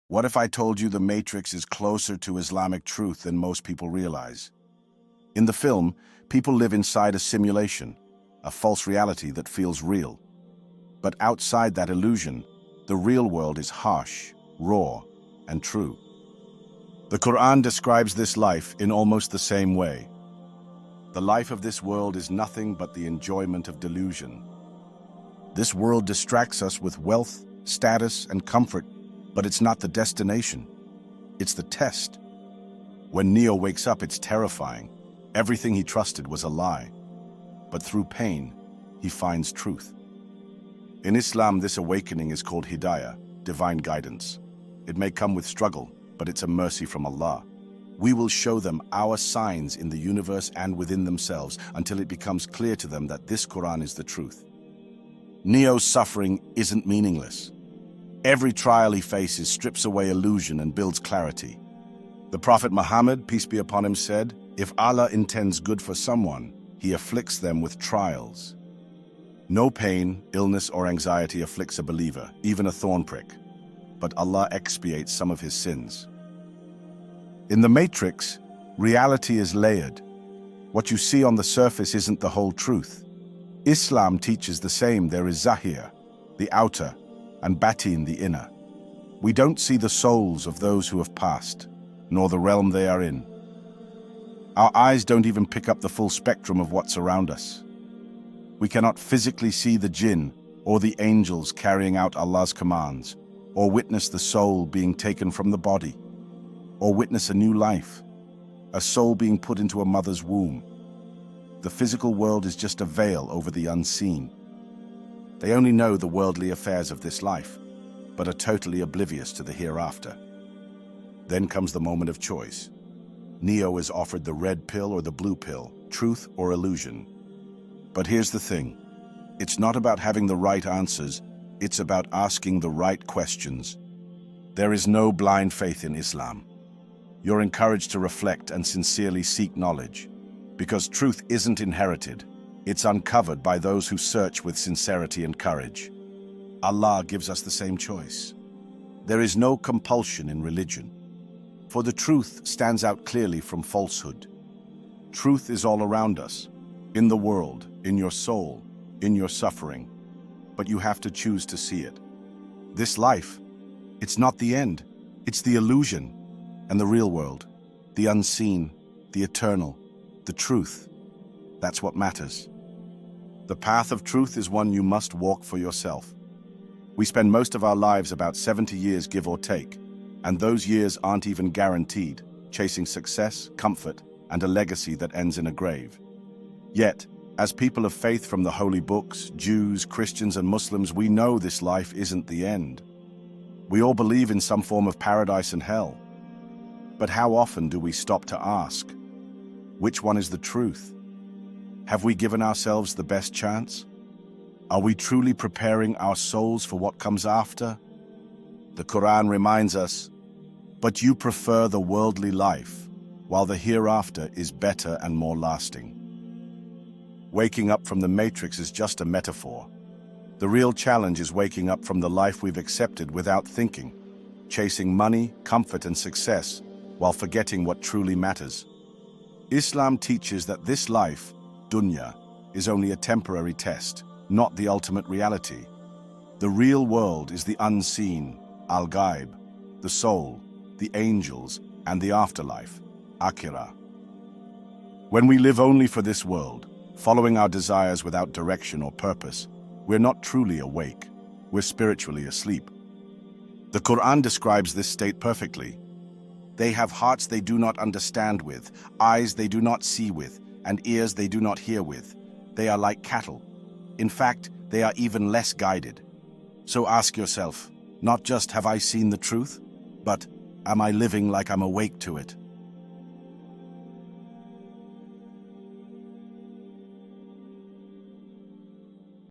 What if I told you the Matrix is closer to Islamic truth than most people realize? In the film, people live inside a simulation, a false reality that feels real. But outside that illusion, the real world is harsh, raw, and true. The Quran describes this life in almost the same way. The life of this world is nothing but the enjoyment of delusion. This world distracts us with wealth, status, and comfort, but it's not the destination. It's the test. When Neo wakes up, it's terrifying. Everything he trusted was a lie. But through pain, he finds truth. In Islam, this awakening is called hidayah, divine guidance. It may come with struggle, but it's a mercy from Allah. We will show them our signs in the universe and within themselves until it becomes clear to them that this Quran is the truth. Neo's suffering isn't meaningless. Every trial he faces strips away illusion and builds clarity. The Prophet Muhammad, peace be upon him, said, "If Allah intends good for someone, he afflicts them with trials." No pain, illness, or anxiety afflicts a believer, even a thorn prick. But Allah expiates some of his sins. In the Matrix, reality is layered. What you see on the surface isn't the whole truth. Islam teaches the same. There is Zahir, the outer, and Batin, the inner. We don't see the souls of those who have passed, nor the realm they are in. Our eyes don't even pick up the full spectrum of what's around us. We cannot physically see the jinn or the angels carrying out Allah's commands, or witness the soul being taken from the body, or witness a new life, a soul being put into a mother's womb. The physical world is just a veil over the unseen. They only know the worldly affairs of this life, but are totally oblivious to the hereafter. Then comes the moment of choice. Neo is offered the red pill or the blue pill, truth or illusion. But here's the thing. It's not about having the right answers, it's about asking the right questions. There is no blind faith in Islam. You're encouraged to reflect and sincerely seek knowledge, because truth isn't inherited. It's uncovered by those who search with sincerity and courage. Allah gives us the same choice. There is no compulsion in religion, for the truth stands out clearly from falsehood. Truth is all around us, in the world, in your soul, in your suffering, but you have to choose to see it. This life, it's not the end, it's the illusion, and the real world, the unseen, the eternal, the truth. That's what matters. The path of truth is one you must walk for yourself. We spend most of our lives, about 70 years give or take, and those years aren't even guaranteed, chasing success, comfort, and a legacy that ends in a grave. Yet, as people of faith from the holy books, Jews, Christians, and Muslims, we know this life isn't the end. We all believe in some form of paradise and hell. But how often do we stop to ask, which one is the truth? Have we given ourselves the best chance? Are we truly preparing our souls for what comes after? The Quran reminds us, "But you prefer the worldly life, while the hereafter is better and more lasting." Waking up from the Matrix is just a metaphor. The real challenge is waking up from the life we've accepted without thinking, chasing money, comfort, and success, while forgetting what truly matters. Islam teaches that this life, dunya, is only a temporary test, not the ultimate reality. The real world is the unseen, al-ghaib, the soul, the angels, and the afterlife, akhirah. When we live only for this world, following our desires without direction or purpose, we're not truly awake, we're spiritually asleep. The Quran describes this state perfectly. They have hearts they do not understand with, eyes they do not see with, and ears they do not hear with. They are like cattle. In fact, they are even less guided. So ask yourself, not just have I seen the truth, but am I living like I'm awake to it?